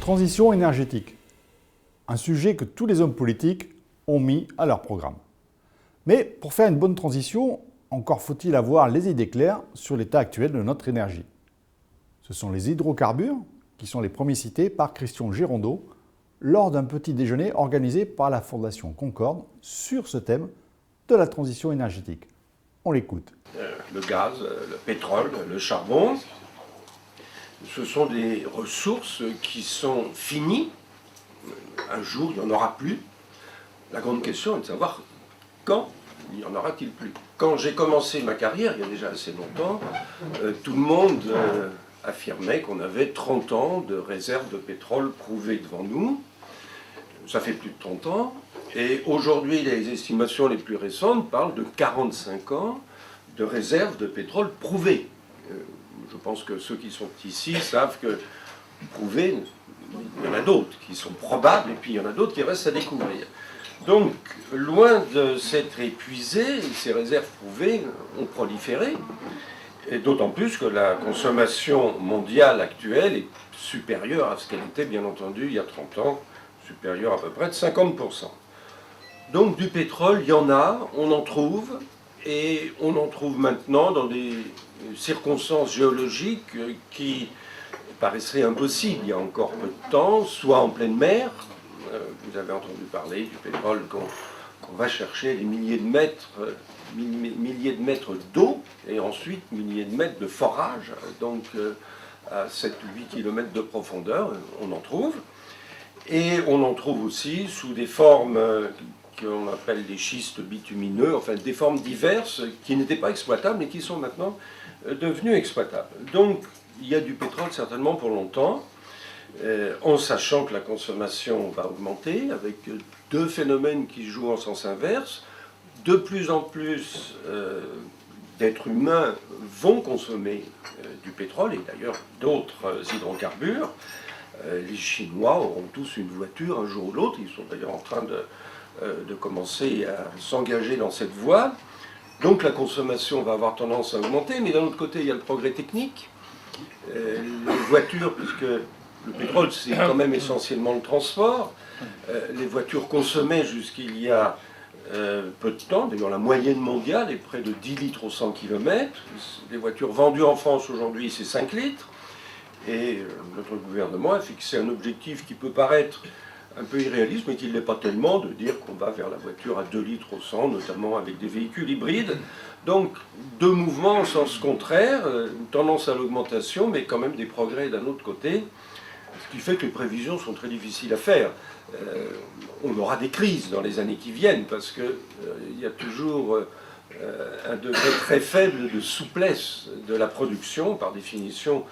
Transition énergétique. Un sujet que tous les hommes politiques ont mis à leur programme. Mais pour faire une bonne transition, encore faut-il avoir les idées claires sur l'état actuel de notre énergie. Ce sont les hydrocarbures qui sont les premiers cités par Christian Girondeau lors d'un petit déjeuner organisé par la Fondation Concorde sur ce thème de la transition énergétique. On l'écoute. Le gaz, le pétrole, le charbon, ce sont des ressources qui sont finies. Un jour, il n'y en aura plus. La grande question est de savoir quand il n'y en aura-t-il plus. Quand j'ai commencé ma carrière, il y a déjà assez longtemps, tout le monde affirmait qu'on avait 30 ans de réserves de pétrole prouvées devant nous. Ça fait plus de 30 ans. Et aujourd'hui, les estimations les plus récentes parlent de 45 ans de réserves de pétrole prouvées. Je pense que ceux qui sont ici savent que prouvées, il y en a d'autres qui sont probables, et puis il y en a d'autres qui restent à découvrir. Donc, loin de s'être épuisées, ces réserves prouvées ont proliféré, et d'autant plus que la consommation mondiale actuelle est supérieure à ce qu'elle était, bien entendu, il y a 30 ans, supérieure à peu près de 50%. Donc du pétrole, il y en a, on en trouve, et on en trouve maintenant dans des circonstances géologiques qui paraisseraient impossibles il y a encore peu de temps, soit en pleine mer. Vous avez entendu parler du pétrole qu'on va chercher des milliers de mètres d'eau, et ensuite milliers de mètres de forage, donc à 7 ou 8 km de profondeur, on en trouve. Et on en trouve aussi sous des formes qu'on appelle des schistes bitumineux, enfin des formes diverses qui n'étaient pas exploitables et qui sont maintenant devenues exploitables. Donc il y a du pétrole certainement pour longtemps, en sachant que la consommation va augmenter, avec deux phénomènes qui jouent en sens inverse. De plus en plus d'êtres humains vont consommer du pétrole, et d'ailleurs d'autres hydrocarbures. Les Chinois auront tous une voiture un jour ou l'autre, ils sont d'ailleurs en train de commencer à s'engager dans cette voie. Donc la consommation va avoir tendance à augmenter, mais d'un autre côté, il y a le progrès technique. Les voitures, puisque le pétrole, c'est quand même essentiellement le transport, les voitures consommaient jusqu'il y a peu de temps, d'ailleurs la moyenne mondiale est près de 10 litres au 100 km. Les voitures vendues en France aujourd'hui, c'est 5 litres. Et notre gouvernement a fixé un objectif qui peut paraître un peu irréaliste, mais qui ne l'est pas tellement, de dire qu'on va vers la voiture à 2 litres au 100, notamment avec des véhicules hybrides. Donc, deux mouvements en sens contraire, une tendance à l'augmentation, mais quand même des progrès d'un autre côté, ce qui fait que les prévisions sont très difficiles à faire. On aura des crises dans les années qui viennent, parce qu'il y a toujours un degré très faible de souplesse de la production, par définition.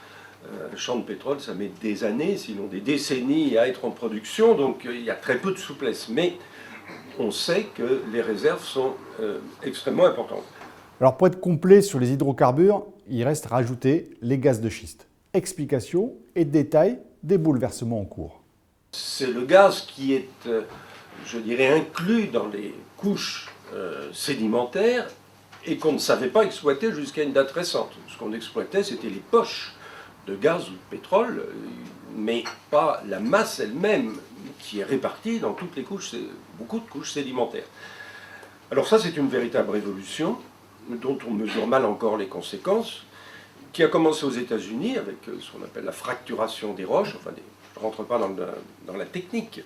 Un champ de pétrole, ça met des années, sinon des décennies à être en production, donc il y a très peu de souplesse. Mais on sait que les réserves sont extrêmement importantes. Alors pour être complet sur les hydrocarbures, il reste à rajouter les gaz de schiste. Explication et détail des bouleversements en cours. C'est le gaz qui est, je dirais, inclus dans les couches sédimentaires et qu'on ne savait pas exploiter jusqu'à une date récente. Ce qu'on exploitait, c'était les poches de gaz ou de pétrole, mais pas la masse elle-même qui est répartie dans toutes les couches, beaucoup de couches sédimentaires. Alors ça, c'est une véritable révolution dont on mesure mal encore les conséquences, qui a commencé aux États-Unis avec ce qu'on appelle la fracturation des roches, enfin, je ne rentre pas dans la technique,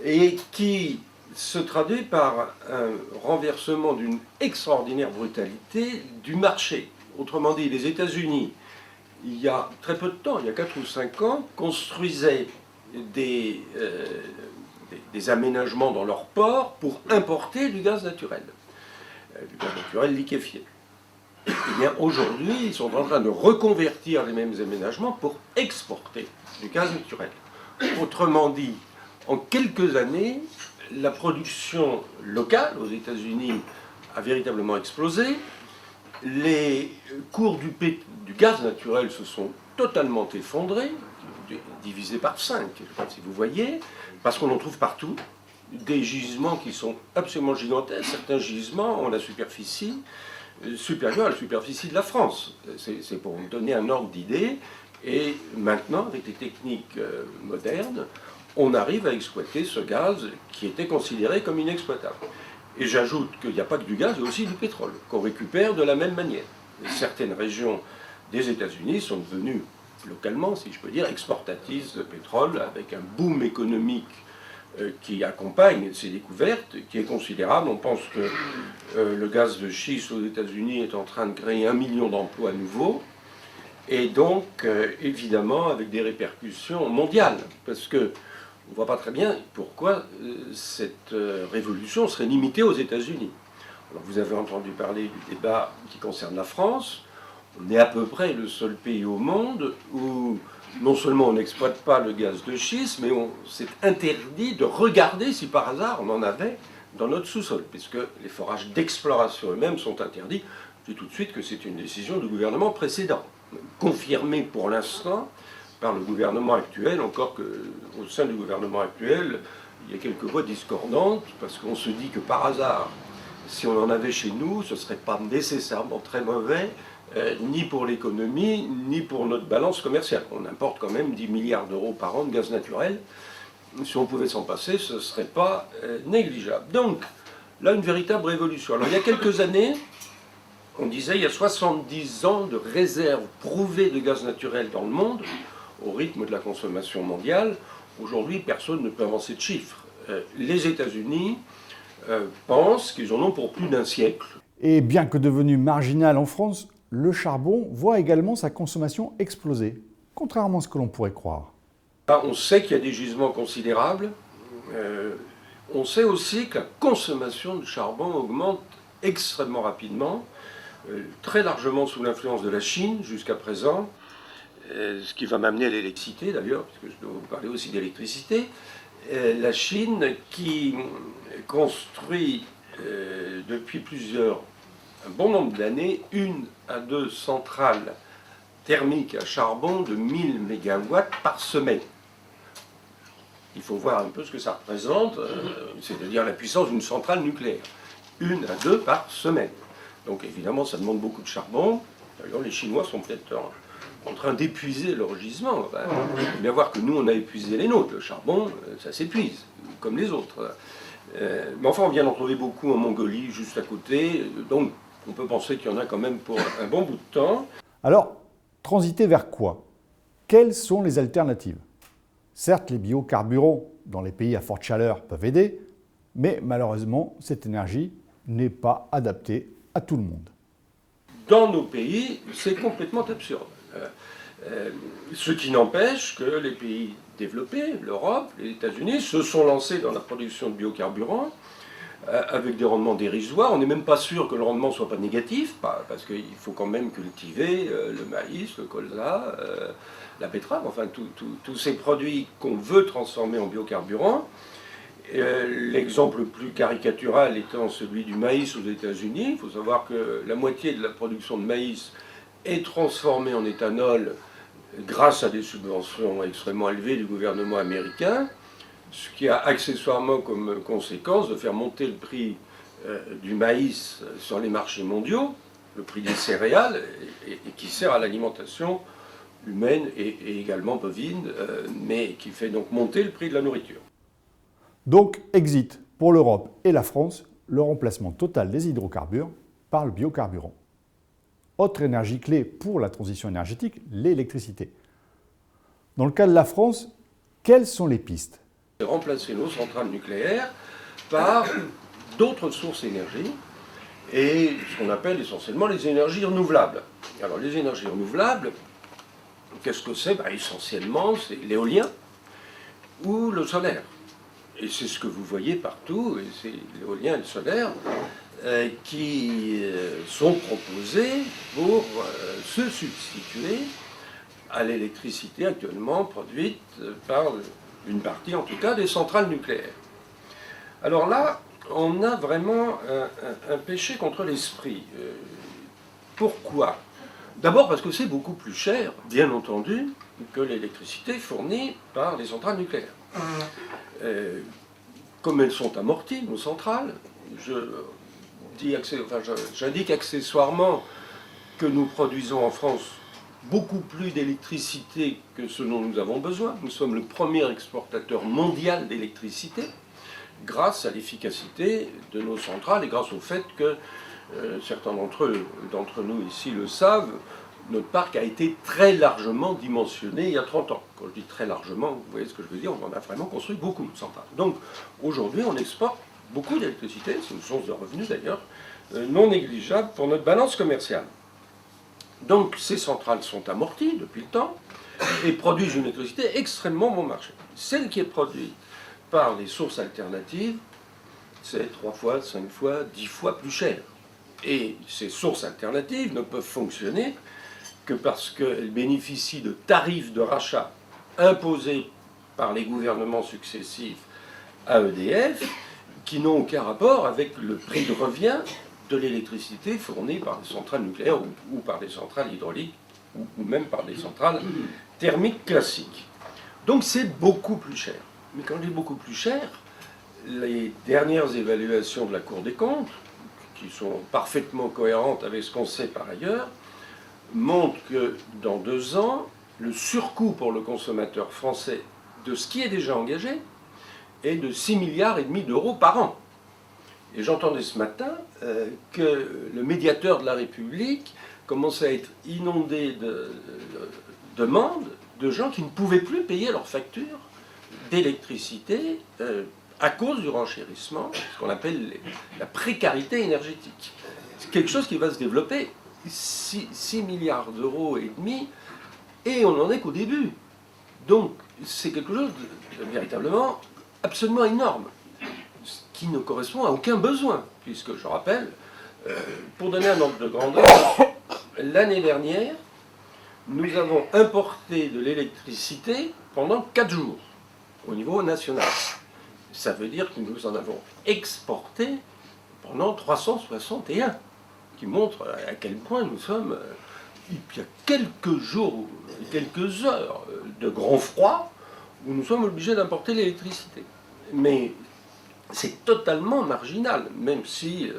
et qui se traduit par un renversement d'une extraordinaire brutalité du marché. Autrement dit, les États-Unis, il y a très peu de temps, il y a 4 ou 5 ans, construisaient des aménagements dans leurs ports pour importer du gaz naturel liquéfié. Et bien aujourd'hui, ils sont en train de reconvertir les mêmes aménagements pour exporter du gaz naturel. Autrement dit, en quelques années, la production locale aux États-Unis a véritablement explosé. Les cours du gaz naturel se sont totalement effondrés, divisés par 5, je ne sais pas si vous voyez, parce qu'on en trouve partout, des gisements qui sont absolument gigantesques. Certains gisements ont la superficie supérieure à la superficie de la France. C'est pour vous donner un ordre d'idée. Et maintenant, avec des techniques modernes, on arrive à exploiter ce gaz qui était considéré comme inexploitable. Et j'ajoute qu'il n'y a pas que du gaz, il y a aussi du pétrole, qu'on récupère de la même manière. Et certaines régions des États-Unis sont devenues, localement, si je peux dire, exportatrices de pétrole, avec un boom économique qui accompagne ces découvertes, qui est considérable. On pense que le gaz de schiste aux États-Unis est en train de créer 1 million d'emplois nouveaux, et donc, évidemment, avec des répercussions mondiales, parce que on ne voit pas très bien pourquoi cette révolution serait limitée aux États-Unis. Alors, vous avez entendu parler du débat qui concerne la France. On est à peu près le seul pays au monde où non seulement on n'exploite pas le gaz de schiste, mais on s'est interdit de regarder si par hasard on en avait dans notre sous-sol, puisque les forages d'exploration eux-mêmes sont interdits. Je dis tout de suite que c'est une décision du gouvernement précédent, confirmée pour l'instant par le gouvernement actuel, encore qu'au sein du gouvernement actuel, il y a quelques voix discordantes, parce qu'on se dit que par hasard, si on en avait chez nous, ce ne serait pas nécessairement très mauvais, ni pour l'économie, ni pour notre balance commerciale. On importe quand même 10 milliards d'euros par an de gaz naturel. Si on pouvait s'en passer, ce ne serait pas négligeable. Donc, là, une véritable révolution. Alors, il y a quelques années, on disait, il y a 70 ans de réserve prouvée de gaz naturel dans le monde, au rythme de la consommation mondiale. Aujourd'hui, personne ne peut avancer de chiffres. Les États-Unis pensent qu'ils en ont pour plus d'un siècle. Et bien que devenu marginal en France, le charbon voit également sa consommation exploser, contrairement à ce que l'on pourrait croire. On sait qu'il y a des gisements considérables. On sait aussi que la consommation de charbon augmente extrêmement rapidement, très largement sous l'influence de la Chine jusqu'à présent. Ce qui va m'amener à l'électricité d'ailleurs, puisque je dois vous parler aussi d'électricité. La Chine qui construit depuis un bon nombre d'années, 1 à 2 centrales thermiques à charbon de 1000 MW par semaine. Il faut voir un peu ce que ça représente, c'est-à-dire la puissance d'une centrale nucléaire. 1 à 2 par semaine. Donc évidemment, ça demande beaucoup de charbon. D'ailleurs, les Chinois sont peut-être en train d'épuiser leur gisement. Il faut bien voir que nous, on a épuisé les nôtres. Le charbon, ça s'épuise, comme les autres. Mais enfin, on vient d'en trouver beaucoup en Mongolie, juste à côté. Donc, on peut penser qu'il y en a quand même pour un bon bout de temps. Alors, transiter vers quoi? Quelles sont les alternatives? Certes, les biocarburants dans les pays à forte chaleur peuvent aider, mais malheureusement, cette énergie n'est pas adaptée à tout le monde. Dans nos pays, c'est complètement absurde. Ce qui n'empêche que les pays développés, l'Europe, les États-Unis, se sont lancés dans la production de biocarburants avec des rendements dérisoires. On n'est même pas sûr que le rendement ne soit pas négatif, parce qu'il faut quand même cultiver le maïs, le colza, la betterave, enfin tous ces produits qu'on veut transformer en biocarburants. L'exemple le plus caricatural étant celui du maïs aux États-Unis. Il faut savoir que la moitié de la production de maïs est transformée en éthanol grâce à des subventions extrêmement élevées du gouvernement américain, ce qui a accessoirement comme conséquence de faire monter le prix du maïs sur les marchés mondiaux, le prix des céréales, et qui sert à l'alimentation humaine et également bovine, mais qui fait donc monter le prix de la nourriture. Donc, exit pour l'Europe et la France le remplacement total des hydrocarbures par le biocarburant. Autre énergie clé pour la transition énergétique, l'électricité. Dans le cas de la France, quelles sont les pistes? Remplacer nos centrales nucléaires par d'autres sources d'énergie et ce qu'on appelle essentiellement les énergies renouvelables. Alors les énergies renouvelables, qu'est-ce que c'est? Essentiellement, c'est l'éolien ou le solaire. Et c'est ce que vous voyez partout, et c'est l'éolien et le solaire qui sont proposés pour se substituer à l'électricité actuellement produite par une partie, en tout cas, des centrales nucléaires. Alors là, on a vraiment un péché contre l'esprit. Pourquoi? D'abord parce que c'est beaucoup plus cher, bien entendu, que l'électricité fournie par les centrales nucléaires. Comme elles sont amorties, nos centrales, j'indique accessoirement que nous produisons en France beaucoup plus d'électricité que ce dont nous avons besoin. Nous sommes le premier exportateur mondial d'électricité grâce à l'efficacité de nos centrales et grâce au fait que certains d'entre nous ici le savent, notre parc a été très largement dimensionné il y a 30 ans. Quand je dis très largement, vous voyez ce que je veux dire, on en a vraiment construit beaucoup de centrales. Donc aujourd'hui, on exporte beaucoup d'électricité, c'est une source de revenus d'ailleurs, non négligeable pour notre balance commerciale. Donc ces centrales sont amorties depuis le temps et produisent une électricité extrêmement bon marché. Celle qui est produite par les sources alternatives, c'est 3 fois, 5 fois, 10 fois plus cher. Et ces sources alternatives ne peuvent fonctionner que parce qu'elles bénéficient de tarifs de rachat imposés par les gouvernements successifs à EDF, qui n'ont aucun rapport avec le prix de revient de l'électricité fournie par les centrales nucléaires ou par les centrales hydrauliques ou même par les centrales thermiques classiques. Donc c'est beaucoup plus cher. Mais quand je dis beaucoup plus cher, les dernières évaluations de la Cour des comptes, qui sont parfaitement cohérentes avec ce qu'on sait par ailleurs, montrent que dans 2 ans, le surcoût pour le consommateur français de ce qui est déjà engagé est de 6,5 milliards d'euros par an. Et j'entendais ce matin que le médiateur de la République commençait à être inondé de demandes de gens qui ne pouvaient plus payer leurs factures d'électricité à cause du renchérissement, ce qu'on appelle la précarité énergétique. C'est quelque chose qui va se développer, 6,5 milliards d'euros et on n'en est qu'au début. Donc c'est quelque chose de véritablement absolument énorme, ce qui ne correspond à aucun besoin, puisque je rappelle, pour donner un ordre de grandeur, l'année dernière, nous avons importé de l'électricité pendant 4 jours au niveau national. Ça veut dire que nous en avons exporté pendant 361, qui montre à quel point nous sommes, il y a quelques jours, quelques heures de grand froid, où nous sommes obligés d'importer l'électricité. Mais c'est totalement marginal, même si,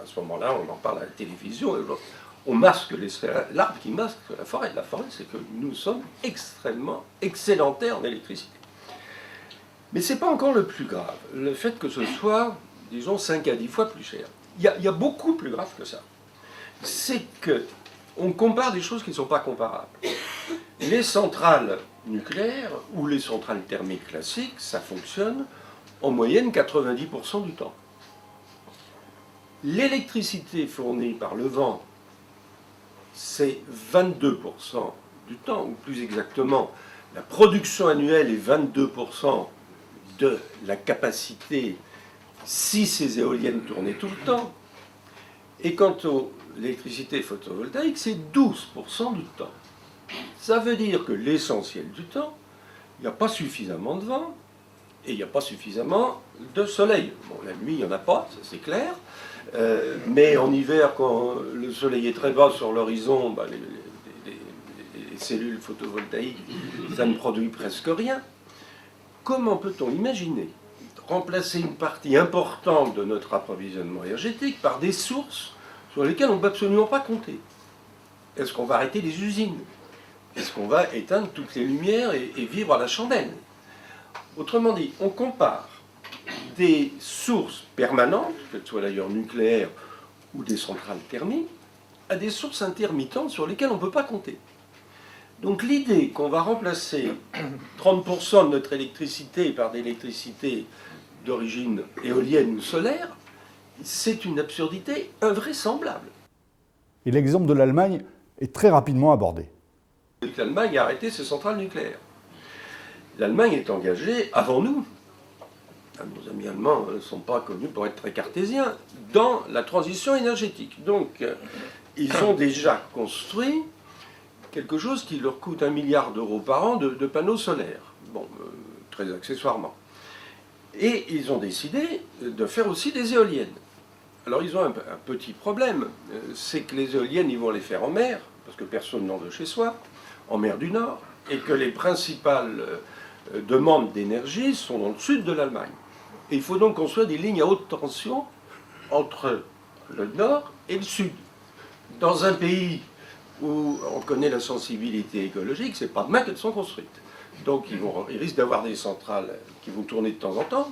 à ce moment-là, on en parle à la télévision, on masque l'arbre qui masque la forêt. La forêt, c'est que nous sommes extrêmement excédentaires en électricité. Mais ce n'est pas encore le plus grave, le fait que ce soit, disons, 5 à 10 fois plus cher. Il y a beaucoup plus grave que ça. C'est qu'on compare des choses qui ne sont pas comparables. Les centrales nucléaires ou les centrales thermiques classiques, ça fonctionne en moyenne 90% du temps. L'électricité fournie par le vent, c'est 22% du temps, ou plus exactement, la production annuelle est 22% de la capacité si ces éoliennes tournaient tout le temps. Et quant à l'électricité photovoltaïque, c'est 12% du temps. Ça veut dire que l'essentiel du temps, il n'y a pas suffisamment de vent et il n'y a pas suffisamment de soleil. Bon, la nuit, il n'y en a pas, ça c'est clair. Mais en hiver, quand le soleil est très bas sur l'horizon, bah, les cellules photovoltaïques, ça ne produit presque rien. Comment peut-on imaginer remplacer une partie importante de notre approvisionnement énergétique par des sources sur lesquelles on ne peut absolument pas compter? Est-ce qu'on va arrêter les usines? Est-ce qu'on va éteindre toutes les lumières et vivre à la chandelle? Autrement dit, on compare des sources permanentes, qu'elles soient d'ailleurs nucléaires ou des centrales thermiques, à des sources intermittentes sur lesquelles on ne peut pas compter. Donc l'idée qu'on va remplacer 30% de notre électricité par de l'électricité d'origine éolienne ou solaire, c'est une absurdité invraisemblable. Et l'exemple de l'Allemagne est très rapidement abordé. L'Allemagne a arrêté ses centrales nucléaires. L'Allemagne est engagée avant nous. Nos amis allemands ne sont pas connus pour être très cartésiens dans la transition énergétique. Donc, ils ont déjà construit quelque chose qui leur coûte 1 milliard d'euros par an de panneaux solaires. Bon, très accessoirement. Et ils ont décidé de faire aussi des éoliennes. Alors, ils ont un petit problème, c'est que les éoliennes, ils vont les faire en mer, parce que personne n'en veut chez soi, en mer du Nord, et que les principales demandes d'énergie sont dans le sud de l'Allemagne. Et il faut donc construire des lignes à haute tension entre le nord et le sud. Dans un pays où on connaît la sensibilité écologique, c'est pas demain qu'elles sont construites. Donc ils risquent d'avoir des centrales qui vont tourner de temps en temps,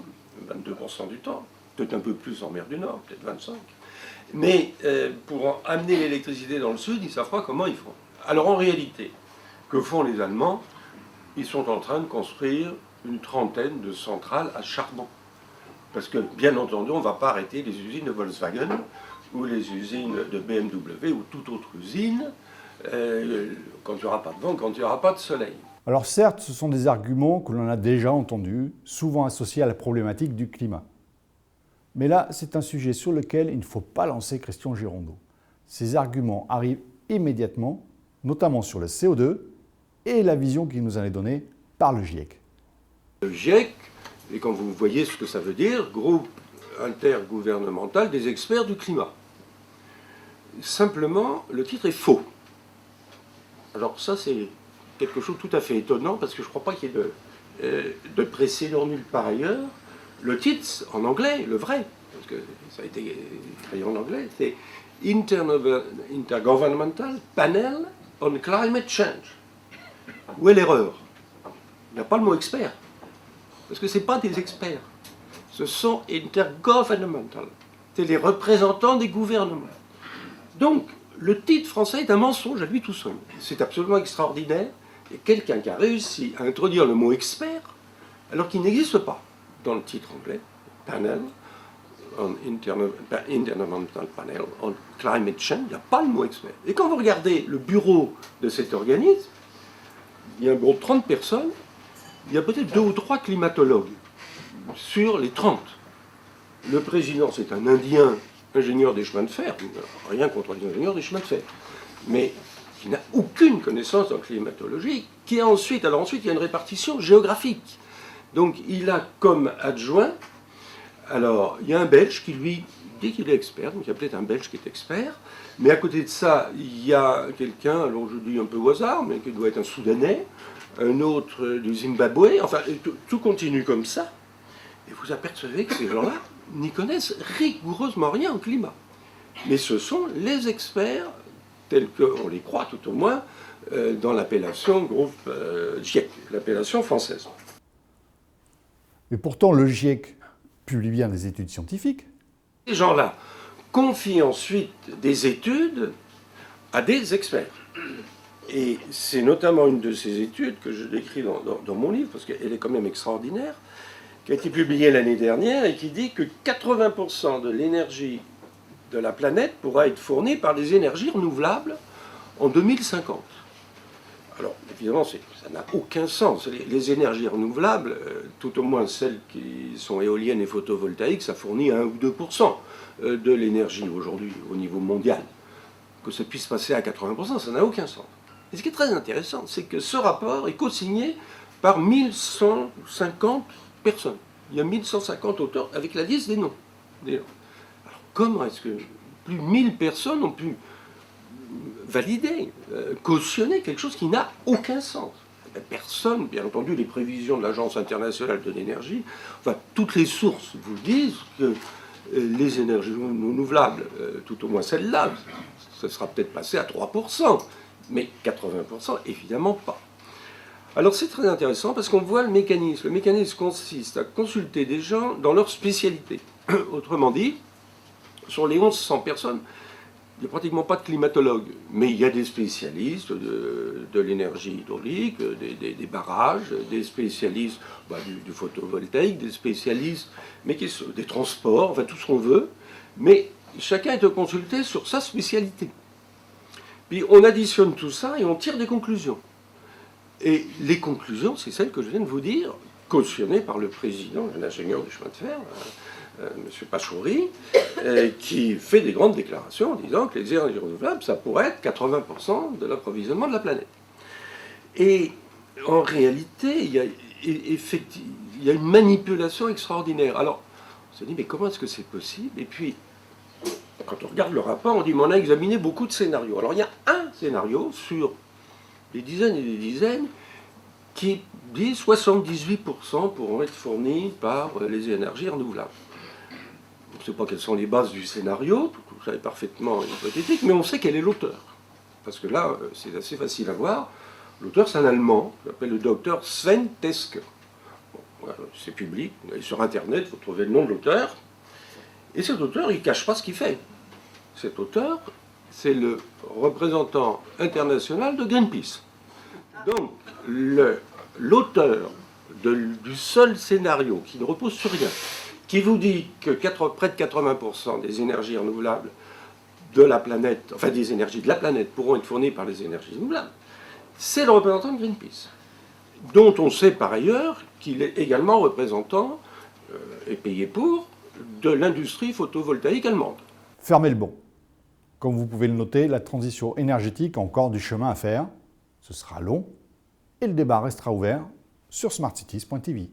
22% du temps, peut-être un peu plus en mer du Nord, peut-être 25%. Mais pour amener l'électricité dans le sud, ils ne savent pas comment ils font. Alors en réalité, que font les Allemands? Ils sont en train de construire une trentaine de centrales à charbon. Parce que, bien entendu, on ne va pas arrêter les usines de Volkswagen ou les usines de BMW ou toute autre usine quand il n'y aura pas de vent, quand il n'y aura pas de soleil. Alors certes, ce sont des arguments que l'on a déjà entendus, souvent associés à la problématique du climat. Mais là, c'est un sujet sur lequel il ne faut pas lancer Christian Girondeau. Ces arguments arrivent immédiatement, notamment sur le CO2 et la vision qui nous en est donnée par le GIEC. Le GIEC, et quand vous voyez ce que ça veut dire, groupe intergouvernemental des experts du climat. Simplement, le titre est faux. Alors ça, c'est quelque chose de tout à fait étonnant, parce que je ne crois pas qu'il y ait de précédent nulle part ailleurs. Le titre, en anglais, le vrai, parce que ça a été écrit en anglais, c'est Intergovernmental Panel on Climate Change. Où est l'erreur? Il n'y a pas le mot expert. Parce que ce n'est pas des experts. Ce sont intergovernmental. C'est les représentants des gouvernements. Donc, le titre français est un mensonge à lui tout seul. C'est absolument extraordinaire. Et quelqu'un qui a réussi à introduire le mot expert, alors qu'il n'existe pas dans le titre anglais, Panel, Intergovernmental Panel on Climate Change, il n'y a pas le mot expert. Et quand vous regardez le bureau de cet organisme, il y a un bureau de 30 personnes, il y a peut-être 2 ou 3 climatologues sur les 30. Le président, c'est un Indien, ingénieur des chemins de fer, rien contre les ingénieurs des chemins de fer, mais qui n'a aucune connaissance en climatologie, qui a ensuite, alors ensuite, il y a une répartition géographique. Donc, il a comme adjoint, alors, il y a un Belge qui, lui, dit qu'il est expert, donc il y a peut-être un Belge qui est expert, mais à côté de ça, il y a quelqu'un, alors je dis un peu au hasard, mais qui doit être un Soudanais, un autre du Zimbabwe, enfin, tout continue comme ça, et vous apercevez que ces gens-là n'y connaissent rigoureusement rien au climat. Mais ce sont les experts, tels qu'on les croit tout au moins, dans l'appellation groupe GIEC, l'appellation française. Mais pourtant, le GIEC publie bien des études scientifiques. Ces gens-là confient ensuite des études à des experts. Et c'est notamment une de ces études que je décris dans mon livre, parce qu'elle est quand même extraordinaire, qui a été publiée l'année dernière et qui dit que 80% de l'énergie de la planète pourra être fournie par des énergies renouvelables en 2050. Alors, évidemment, ça n'a aucun sens. Les énergies renouvelables, tout au moins celles qui sont éoliennes et photovoltaïques, ça fournit 1 ou 2% de l'énergie aujourd'hui au niveau mondial. Que ça puisse passer à 80%, ça n'a aucun sens. Et ce qui est très intéressant, c'est que ce rapport est co-signé par 1150 personnes. Il y a 1150 auteurs avec la liste des noms. Alors, comment est-ce que plus de 1000 personnes ont pu valider, cautionner quelque chose qui n'a aucun sens? Personne, bien entendu, les prévisions de l'Agence internationale de l'énergie, enfin, toutes les sources vous disent que les énergies renouvelables, tout au moins celles-là, ça sera peut-être passé à 3%, mais 80%, évidemment pas. Alors c'est très intéressant parce qu'on voit le mécanisme. Le mécanisme consiste à consulter des gens dans leur spécialité. Autrement dit, sur les 1100 personnes, il n'y a pratiquement pas de climatologues, mais il y a des spécialistes de l'énergie hydraulique, des barrages, des spécialistes du photovoltaïque, des spécialistes des transports, enfin tout ce qu'on veut, mais chacun est consulté sur sa spécialité. Puis on additionne tout ça et on tire des conclusions. Et les conclusions, c'est celles que je viens de vous dire, cautionnées par le président, l'ingénieur du chemin de fer, M. Pachauri, qui fait des grandes déclarations en disant que les énergies renouvelables, ça pourrait être 80% de l'approvisionnement de la planète. Et en réalité, il y a une manipulation extraordinaire. Alors, on se dit, mais comment est-ce que c'est possible? Et puis, quand on regarde le rapport, on dit, mais on a examiné beaucoup de scénarios. Alors, il y a un scénario sur des dizaines et des dizaines qui dit 78% pourront être fournis par les énergies renouvelables. On ne sait pas quelles sont les bases du scénario, tout ça est parfaitement hypothétique, mais on sait quel est l'auteur. parce que là, c'est assez facile à voir. L'auteur, c'est un Allemand, qui s'appelle le docteur Sven Teske. Bon, voilà, c'est public, vous allez sur Internet, vous trouvez le nom de l'auteur. Et cet auteur, il ne cache pas ce qu'il fait. Cet auteur, c'est le représentant international de Greenpeace. Donc, l'auteur du seul scénario qui ne repose sur rien, qui vous dit que près de 80% des énergies renouvelables de la planète, enfin des énergies de la planète pourront être fournies par les énergies renouvelables, c'est le représentant de Greenpeace, dont on sait par ailleurs qu'il est également représentant et payé pour de l'industrie photovoltaïque allemande. Fermez le bon. Comme vous pouvez le noter, la transition énergétique a encore du chemin à faire. Ce sera long et le débat restera ouvert sur smartcities.tv.